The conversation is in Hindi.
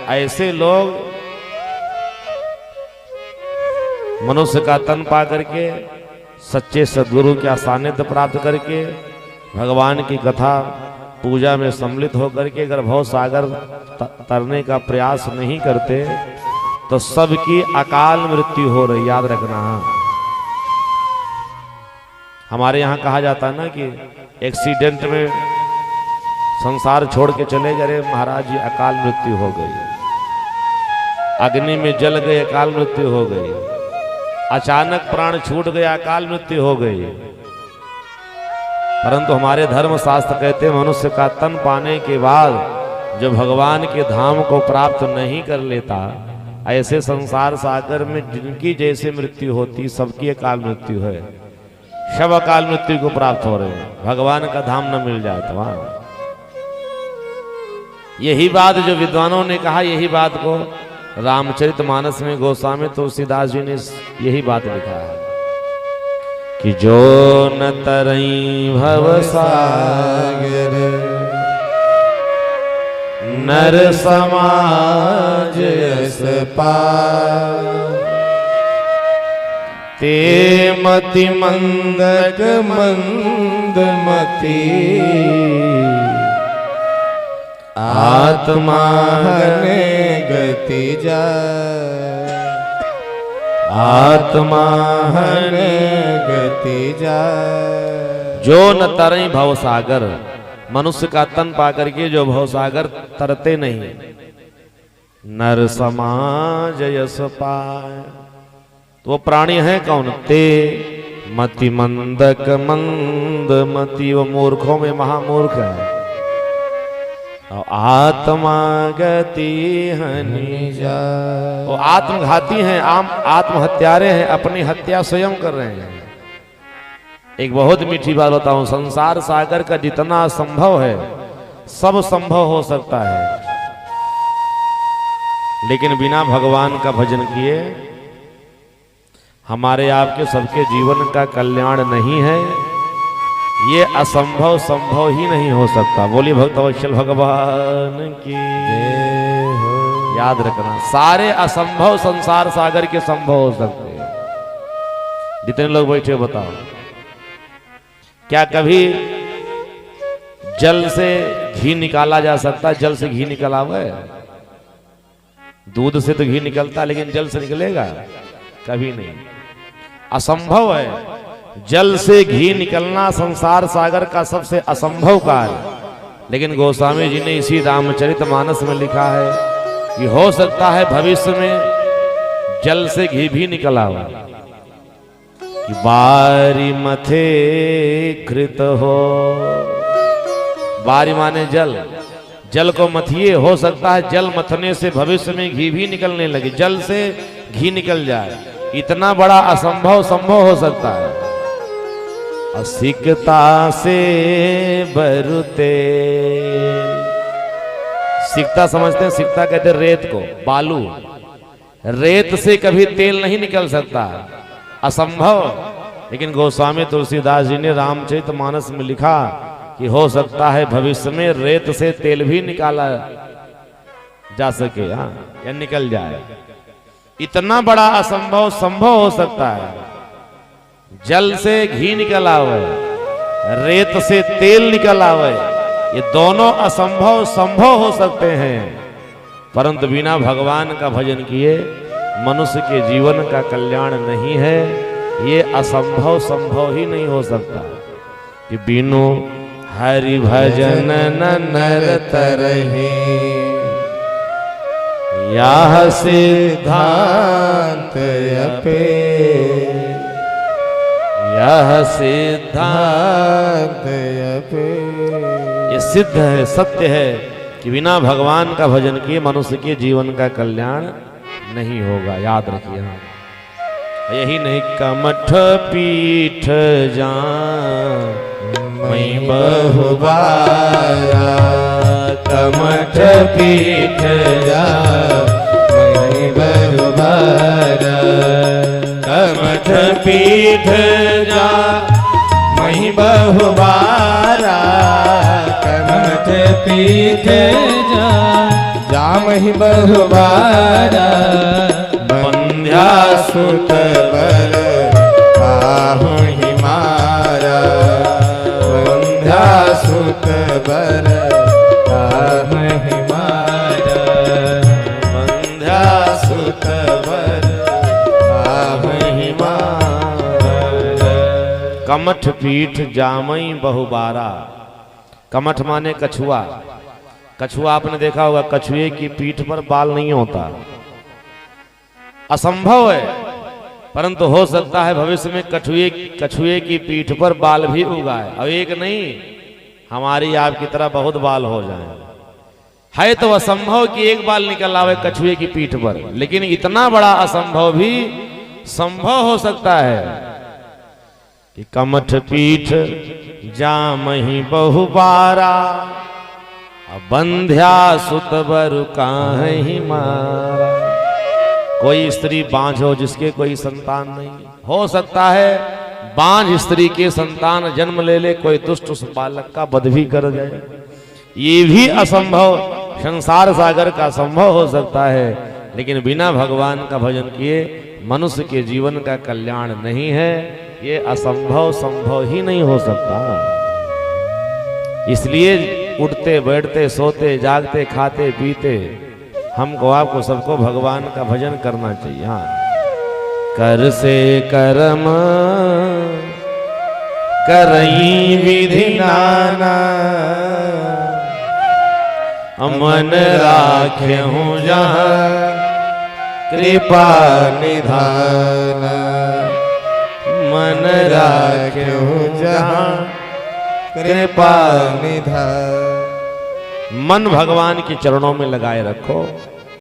ऐसे लोग मनुष्य का तन पा करके, सच्चे सद्गुरु के सानिध्य प्राप्त करके, भगवान की कथा पूजा में सम्मिलित होकर के अगर भव सागर तरने का प्रयास नहीं करते तो सबकी अकाल मृत्यु हो रही। याद रखना। हमारे यहाँ कहा जाता है ना कि एक्सीडेंट में संसार छोड़ के चले गए महाराज जी, अकाल मृत्यु हो गई, अग्नि में जल गए, अकाल मृत्यु हो गई, अचानक प्राण छूट गया, अकाल मृत्यु हो गई। परंतु हमारे धर्म शास्त्र कहते हैं मनुष्य का तन पाने के बाद जो भगवान के धाम को प्राप्त नहीं कर लेता, ऐसे संसार सागर में जिनकी जैसे मृत्यु होती सबकी अकाल मृत्यु है, सब अकाल मृत्यु को प्राप्त हो रहे हैं, भगवान का धाम न मिल जाए तो वहां। यही बात जो विद्वानों ने कहा, यही बात को रामचरितमानस में गोस्वामी तुलसीदास जी ने यही बात लिखा है कि जो न तरई भव सागर नर समाज यस पार, ते मति मंदक मंद मति आत्मा हने गति जाए, आत्मा हने गति जाए। जो न तरई भव सागर, मनुष्य का तन पाकर के जो भव सागर तरते नहीं, नर समाज यस पाए, तो वो प्राणी है कौन? ते मति मंदक मंद मति, वो मूर्खों में महामूर्ख है। और आत्मा गति हनि जाए, वो आत्मघाती हैं, आत्महत्यारे हैं, अपनी हत्या स्वयं कर रहे हैं। एक बहुत मीठी बात बताऊं, संसार सागर का जितना संभव है सब संभव हो सकता है, लेकिन बिना भगवान का भजन किए हमारे आपके सबके जीवन का कल्याण नहीं है। ये असंभव संभव ही नहीं हो सकता। बोलिए भक्तवत्सल भगवान की जय हो। याद रखना, सारे असंभव संसार सागर के संभव हो सकते हैं। जितने लोग बैठे बताओ, क्या कभी जल से घी निकाला जा सकता है? जल से घी निकला हुआ है? दूध से तो घी निकलता, लेकिन जल से निकलेगा? कभी नहीं, असंभव है। जल से घी निकलना संसार सागर का सबसे असंभव कार्य, लेकिन गोस्वामी जी ने इसी रामचरितमानस में लिखा है कि हो सकता है भविष्य में जल से घी भी निकला हुआ, कि बारी मथे कृत हो। बारी माने जल, जल को मथिए, हो सकता है जल मथने से भविष्य में घी भी निकलने लगे, जल से घी निकल जाए। इतना बड़ा असंभव संभव हो सकता है। सिकता से बरुते, सिकता समझते हैं? सिकता कहते हैं रेत को, बालू। रेत से कभी तेल नहीं निकल सकता, असंभव। लेकिन गोस्वामी तुलसीदास जी ने रामचरितमानस में लिखा कि हो सकता है भविष्य में रेत से तेल भी निकाला जा सके, हाँ, या निकल जाए। इतना बड़ा असंभव संभव हो सकता है। जल से घी निकला हुआ है, रेत से तेल निकला हुआ है, ये दोनों असंभव संभव हो सकते हैं। परंतु बिना भगवान का भजन किए मनुष्य के जीवन का कल्याण नहीं है। ये असंभव संभव ही नहीं हो सकता कि बिनु हरि भजन न नर तरहि, यह सिद्धांत अपे, यह सिद्धांत अपे। ये सिद्ध है, सत्य है कि बिना भगवान का भजन किए मनुष्य के जीवन का कल्याण नहीं होगा। याद रखिए। यही नहीं, कमठ पीठ जान मैं बहुबारा, कमठ पीठ जान मैं बहुबारा, कमठ पीठ जा मैं बहुबारा, कमठ पीठ जा ही बहुबारा बंध्या सुत बर आहु ही मारा बंध्या सुत बर आहु ही मारा बंध्या सुत बर आहु ही मारा। कमठ पीठ जामई बहुबारा। कमठ माने कछुआ। कछुआ आपने देखा होगा, कछुए की पीठ पर बाल नहीं होता, असंभव है, परंतु हो सकता है भविष्य में कछुए की पीठ पर बाल भी उगाए। अब एक नहीं, हमारी आपकी तरह बहुत बाल हो जाएं। है तो असंभव कि एक बाल निकल आवे कछुए की पीठ पर, लेकिन इतना बड़ा असंभव भी संभव हो सकता है कि कमठ पीठ जामहि बहुबारा बंध्या सुत बर काहि मारा। कोई स्त्री बांझ हो जिसके कोई संतान नहीं, हो सकता है बांझ स्त्री के संतान जन्म ले ले, कोई दुष्ट उस बालक का वध भी कर जाए। ये भी असंभव संसार सागर का संभव हो सकता है, लेकिन बिना भगवान का भजन किए मनुष्य के जीवन का कल्याण नहीं है। ये असंभव संभव ही नहीं हो सकता। इसलिए उठते बैठते सोते जागते खाते पीते हमको आपको सबको भगवान का भजन करना चाहिए। हाँ, कर से कर्म करई विधि नाना मन राखे हूँ जहाँ कृपा निधान मन राखे हूँ जहाँ कृपा निधान। मन भगवान के चरणों में लगाए रखो।